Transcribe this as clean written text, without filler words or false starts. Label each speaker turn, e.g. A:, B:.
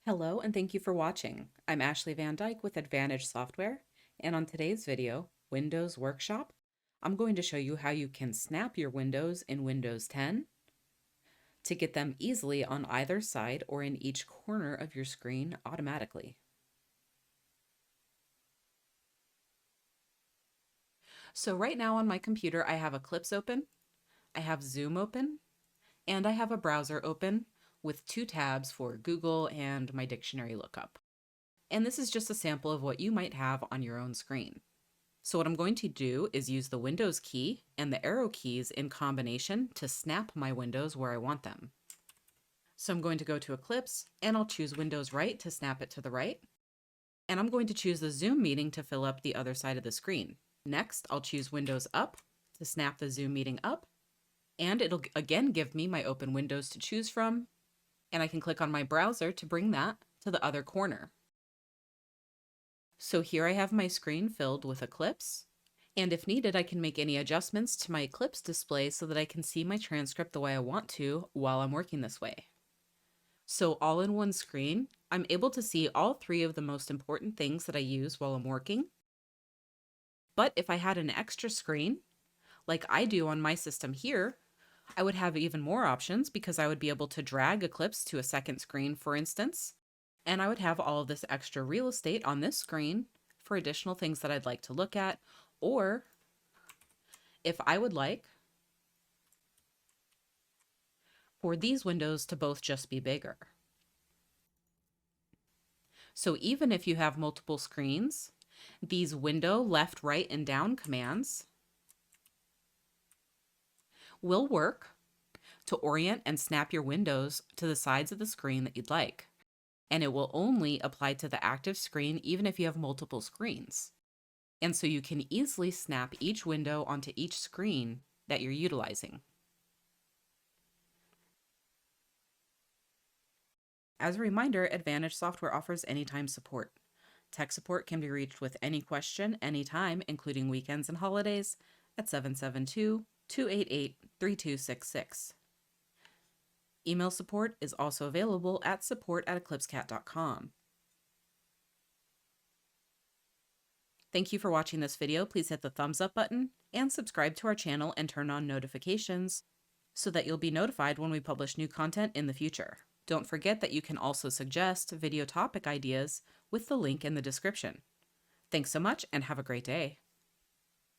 A: Hello and thank you for watching. I'm Ashley Van Dyke with Advantage Software, and on today's video, Windows Workshop, I'm going to show you how you can snap your windows in Windows 10 to get them easily on either side or in each corner of your screen automatically. So right now on my computer, I have Eclipse open, I have Zoom open, and I have a browser open with two tabs for Google and my dictionary lookup. And this is just a sample of what you might have on your own screen. So what I'm going to do is use the Windows key and the arrow keys in combination to snap my windows where I want them. So I'm going to go to Eclipse and I'll choose Windows Right to snap it to the right. And I'm going to choose the Zoom meeting to fill up the other side of the screen. Next, I'll choose Windows Up to snap the Zoom meeting up. And it'll again give me my open windows to choose from. And I can click on my browser to bring that to the other corner. So here I have my screen filled with Eclipse, and if needed, I can make any adjustments to my Eclipse display so that I can see my transcript the way I want to while I'm working this way. So all in one screen, I'm able to see all three of the most important things that I use while I'm working. But if I had an extra screen, like I do on my system here, I would have even more options because I would be able to drag Eclipse to a second screen, for instance, and I would have all of this extra real estate on this screen for additional things that I'd like to look at, or if I would like for these windows to both just be bigger. So even if you have multiple screens, these window, left, right, and down commands will work to orient and snap your windows to the sides of the screen that you'd like. And it will only apply to the active screen even if you have multiple screens. And so you can easily snap each window onto each screen that you're utilizing. As a reminder, Advantage Software offers anytime support. Tech support can be reached with any question, anytime, including weekends and holidays, at 772-288-3266. Email support is also available at support@eclipsecat.com. Thank you for watching this video. Please hit the thumbs up button and subscribe to our channel and turn on notifications so that you'll be notified when we publish new content in the future. Don't forget that you can also suggest video topic ideas with the link in the description. Thanks so much and have a great day.